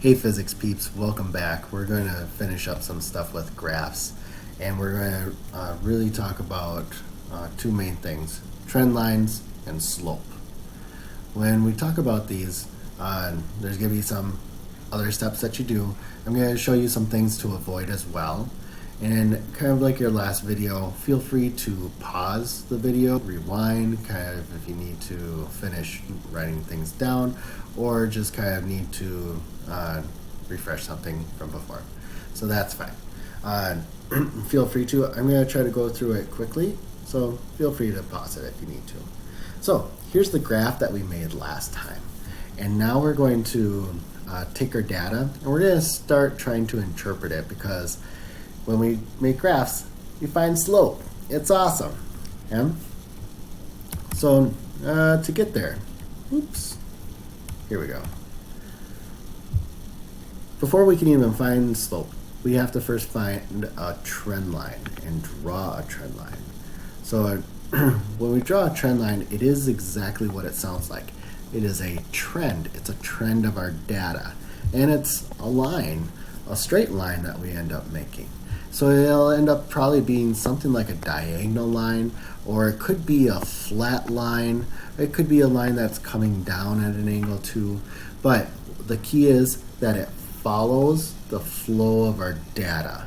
Hey physics peeps, welcome back. We're going to finish up some stuff with graphs, and we're going to really talk about two main things, trend lines and slope. When we talk about these, there's going to be some other steps that you do. I'm going to show you some things to avoid as well. And kind of like your last video, feel free to pause the video, rewind, kind of if you need to finish writing things down, or just kind of need to refresh something from before. So that's fine. Feel free to. I'm going to try to go through it quickly, so feel free to pause it if you need to. So here's the graph that we made last time. And now we're going to take our data, and we're going to start trying to interpret it, because when we make graphs, we find slope. It's awesome. Yeah? So to get there, oops, here we go. Before we can even find slope, we have to first find a trend line and draw a trend line. So when we draw a trend line, it is exactly what it sounds like. It is a trend. It's a trend of our data. And it's a line, a straight line that we end up making. So it'll end up probably being something like a diagonal line, or it could be a flat line. It could be a line that's coming down at an angle too. But the key is that it follows the flow of our data.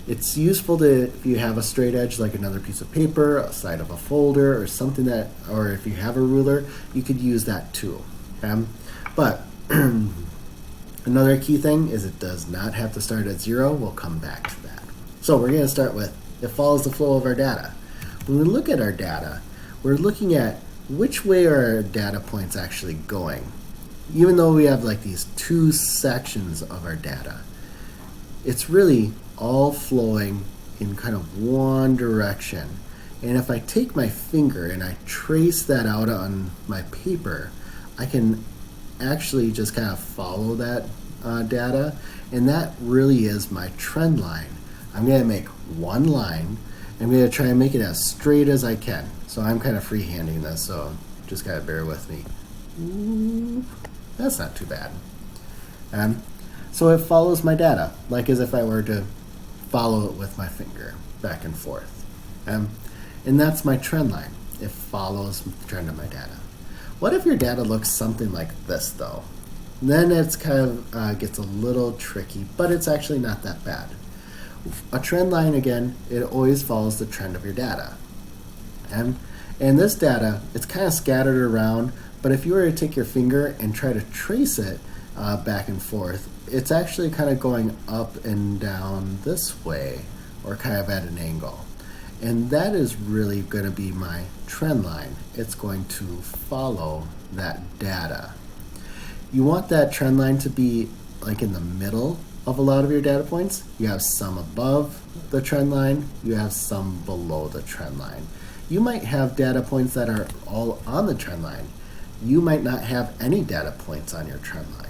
It's useful to, if you have a straight edge like another piece of paper, a side of a folder, or something that, or if you have a ruler, you could use that too. Okay? But another key thing is it does not have to start at 0. We'll come back to that. So we're going to start with, it follows the flow of our data. When we look at our data, we're looking at which way are our data points actually going. Even though we have like these two sections of our data, it's really all flowing in kind of one direction. And if I take my finger and I trace that out on my paper, I can actually just kind of follow that data, and that really is my trend line. I'm going to make one line. I'm going to try and make it as straight as I can. So I'm kind of freehanding this, so just kind of bear with me. Ooh, that's not too bad. So it follows my data, like as if I were to follow it with my finger back and forth. And that's my trend line. It follows the trend of my data. What if your data looks something like this, though? Then it's kind of gets a little tricky, but it's actually not that bad. A trend line, again, it always follows the trend of your data. And this data, it's kind of scattered around, but if you were to take your finger and try to trace it back and forth, it's actually kind of going up and down this way, or kind of at an angle. And that is really going to be my trend line. It's going to follow that data. You want that trend line to be like in the middle of a lot of your data points. You have some above the trend line, you have some below the trend line. You might have data points that are all on the trend line. You might not have any data points on your trend line.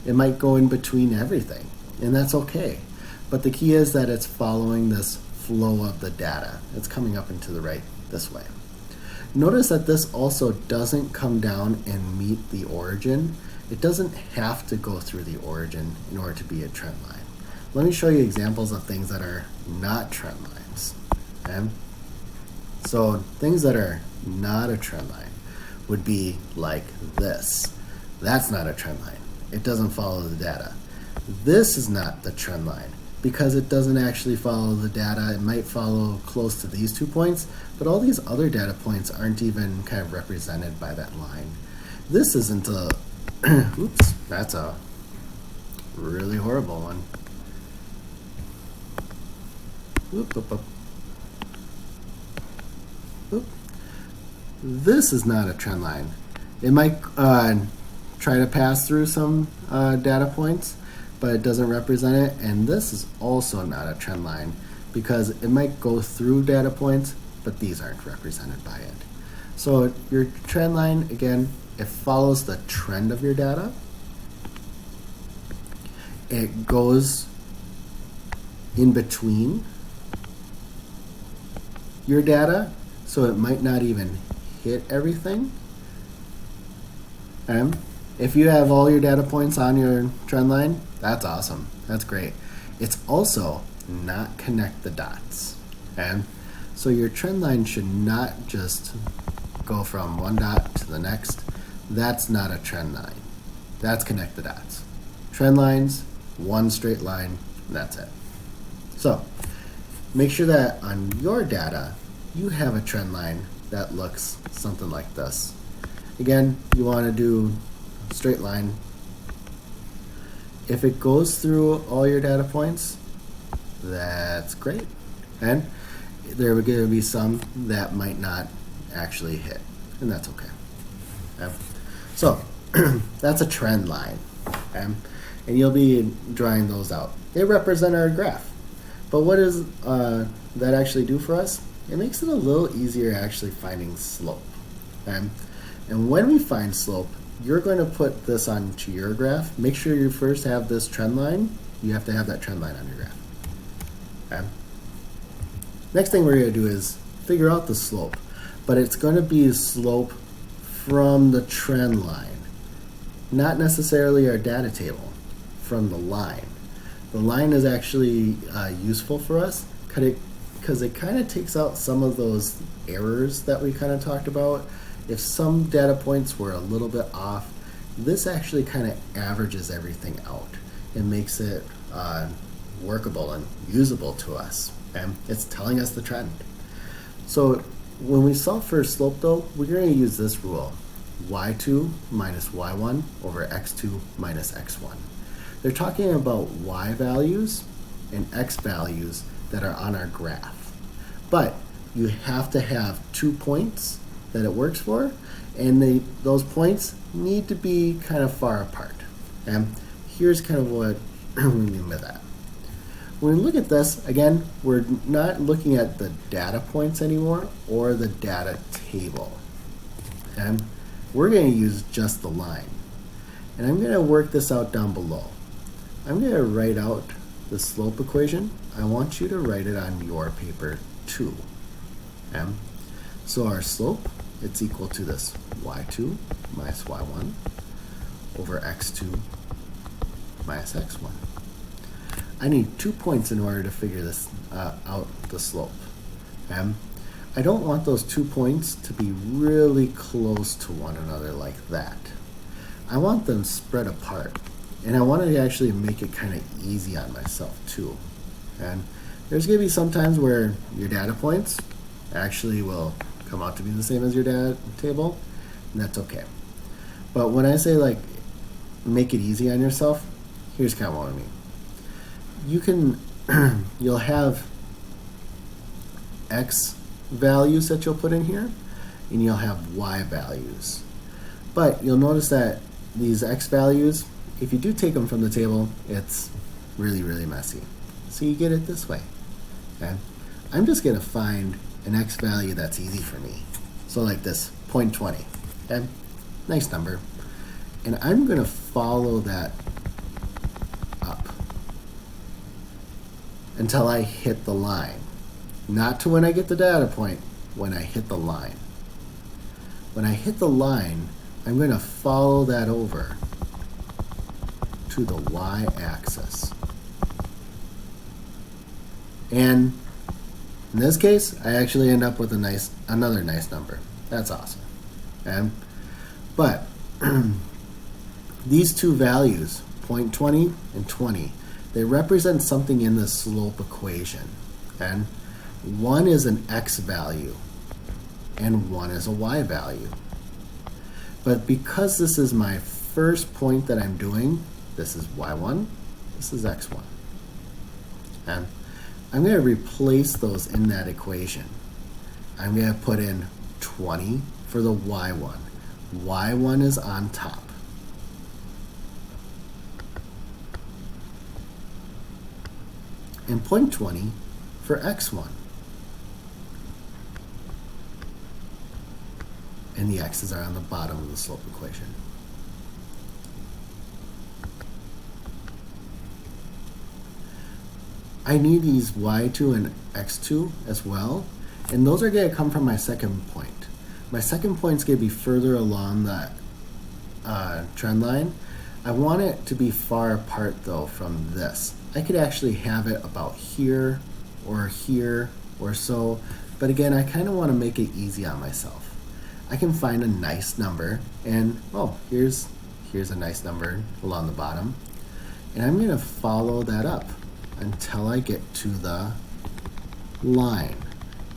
It might go in between everything, and that's okay. But the key is that it's following this flow of the data. It's coming up and to the right this way. Notice that this also doesn't come down and meet the origin. It doesn't have to go through the origin in order to be a trend line. Let me show you examples of things that are not trend lines. Okay? So things that are not a trend line would be like this. That's not a trend line. It doesn't follow the data. This is not the trend line because it doesn't actually follow the data. It might follow close to these 2 points, but all these other data points aren't even kind of represented by that line. This isn't a oops, that's a really horrible one. Oop, oop, oop. Oop. This is not a trend line. It might try to pass through some data points, but it doesn't represent it. And this is also not a trend line because it might go through data points, but these aren't represented by it. So your trend line, again, it follows the trend of your data. It goes in between your data, so it might not even hit everything. If you have all your data points on your trend line, that's awesome. That's great. It's also not connect the dots. And so your trend line should not just go from one dot to the next. That's not a trend line. That's connect the dots. Trend lines, one straight line, that's it. So make sure that on your data, you have a trend line that looks something like this. Again, you want to do straight line. If it goes through all your data points, that's great. And there are going to be some that might not actually hit, and that's okay. Okay? So that's a trend line. Okay? And you'll be drawing those out. They represent our graph. But what does that actually do for us? It makes it a little easier actually finding slope. Okay? And when we find slope, you're going to put this onto your graph. Make sure you first have this trend line. You have to have that trend line on your graph. Okay? Next thing we're going to do is figure out the slope. But it's going to be a slope from the trend line, not necessarily our data table, from the line. The line is actually useful for us because it kind of takes out some of those errors that we kind of talked about. If some data points were a little bit off, this actually kind of averages everything out and makes it workable and usable to us. And it's telling us the trend. So when we solve for slope though, we're going to use this rule, y2 minus y1 over x2 minus x1. They're talking about y values and x values that are on our graph. But you have to have 2 points that it works for, and those points need to be kind of far apart. And here's kind of what we mean by that. When we look at this, again, we're not looking at the data points anymore or the data table. And we're going to use just the line. And I'm going to work this out down below. I'm going to write out the slope equation. I want you to write it on your paper too. Okay? So our slope, it's equal to this y2 minus y1 over x2 minus x1. I need 2 points in order to figure this out, the slope. Okay? I don't want those 2 points to be really close to one another like that. I want them spread apart. And I want to actually make it kind of easy on myself too. And there's going to be some times where your data points actually will come out to be the same as your data table, and that's okay. But when I say like make it easy on yourself, here's kind of what I mean. You can, you'll have x values that you'll put in here, and you'll have y values. But you'll notice that these x values, if you do take them from the table, it's really, really messy. So you get it this way. Okay? I'm just going to find an x value that's easy for me. So like this, 0.20. Okay? Nice number. And I'm going to follow that up until I hit the line. Not to when I get the data point, when I hit the line. When I hit the line, I'm going to follow that over to the y-axis. And in this case, I actually end up with another nice number. That's awesome. Okay? But these two values, 0.20 and 20, they represent something in the slope equation. And one is an x value and one is a y value. But because this is my first point that I'm doing, this is y1, this is x1. And I'm going to replace those in that equation. I'm going to put in 20 for the y1. Y1 is on top. And 0.20 for x1. And the x's are on the bottom of the slope equation. I need these y2 and x2 as well, and those are going to come from my second point. My second point is going to be further along trend line. I want it to be far apart though from this. I could actually have it about here or so, but again, I kind of want to make it easy on myself. I can find a nice number, and oh, here's a nice number along the bottom, and I'm going to follow that up until I get to the line,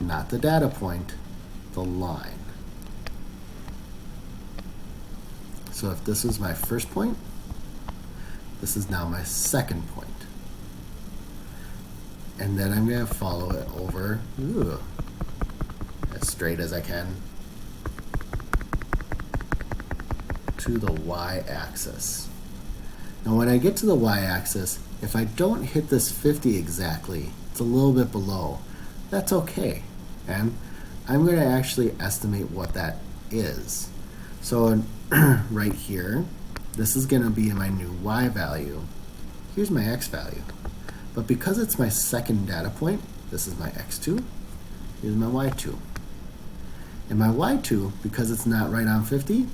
not the data point, the line. So if this is my first point, this is now my second point. And then I'm going to follow it over as straight as I can to the y-axis. Now when I get to the y-axis, if I don't hit this 50 exactly, it's a little bit below, that's okay. And I'm going to actually estimate what that is. So right here, this is going to be my new y value. Here's my x value. But because it's my second data point, this is my x2, here's my y2. And my y2, because it's not right on 50,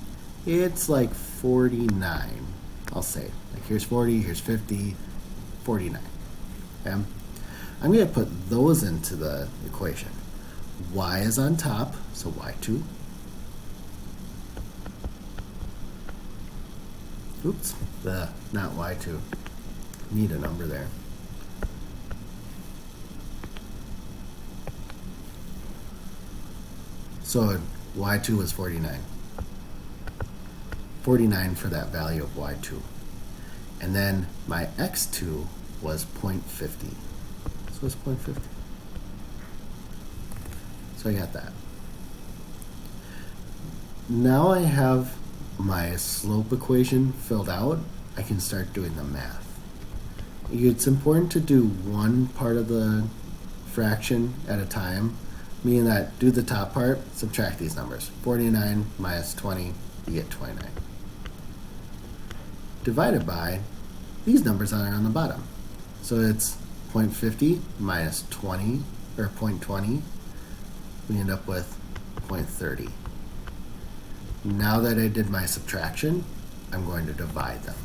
it's like 49, I'll say. Like here's 40, here's 50, 49. Okay? I'm going to put those into the equation. Y is on top, so y2. Oops, not y2. Need a number there. So y2 was 49. 49 for that value of y2. And then my x2 was 0.50. So it's 0.50. So I got that. Now I have my slope equation filled out. I can start doing the math. It's important to do one part of the fraction at a time, meaning that do the top part, subtract these numbers. 49 minus 20, you get 29. Divided by these numbers that are on the bottom. So it's 0.50 minus 20, or 0.20, we end up with 0.30. Now that I did my subtraction, I'm going to divide them.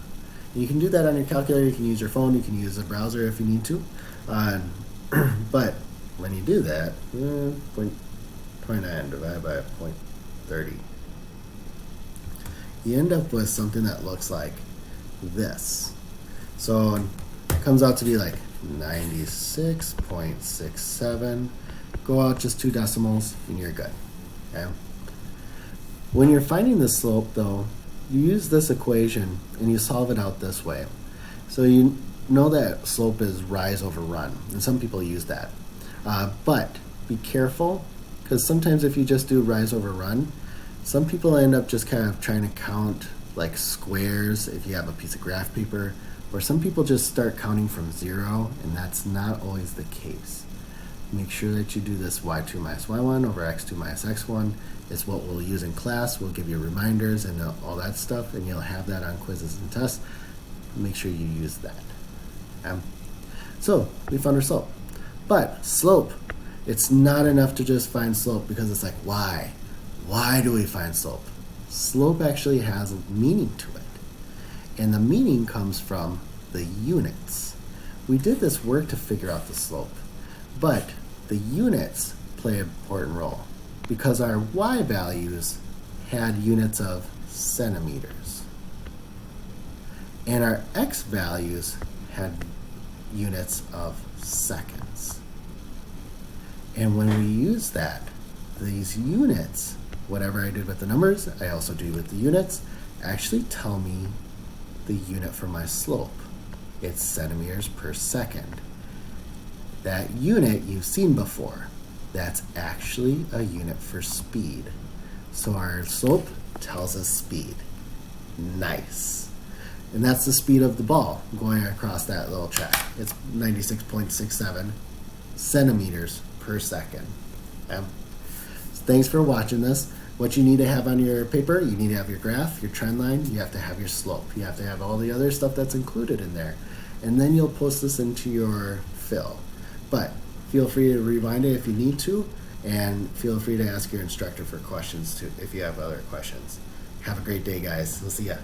You can do that on your calculator, you can use your phone, you can use a browser if you need to. But when you do that, 0.29 divided by 0.30, you end up with something that looks like this. So it comes out to be like 96.67. Go out just 2 decimals and you're good. Okay? When you're finding the slope though, you use this equation and you solve it out this way. So you know that slope is rise over run, and some people use that. But be careful, because sometimes if you just do rise over run, some people end up just kind of trying to count like squares if you have a piece of graph paper, or some people just start counting from 0, and that's not always the case. Make sure that you do this y2 minus y1 over x2 minus x1. It's what we'll use in class. We'll give you reminders and all that stuff, and you'll have that on quizzes and tests. Make sure you use that. So we found our slope. But slope, it's not enough to just find slope, because it's like, why? Why do we find slope? Slope actually has a meaning to it. And the meaning comes from the units. We did this work to figure out the slope, but the units play an important role, because our y values had units of centimeters, and our x values had units of seconds. And when we use that, these units, whatever I did with the numbers, I also do with the units, actually tell me the unit for my slope. It's centimeters per second. That unit you've seen before. That's actually a unit for speed. So our slope tells us speed. Nice. And that's the speed of the ball going across that little track. It's 96.67 centimeters per second. So thanks for watching this. What you need to have on your paper, you need to have your graph, your trend line, you have to have your slope. You have to have all the other stuff that's included in there. And then you'll post this into your fill. But feel free to rewind it if you need to, and feel free to ask your instructor for questions too if you have other questions. Have a great day, guys. We'll see ya.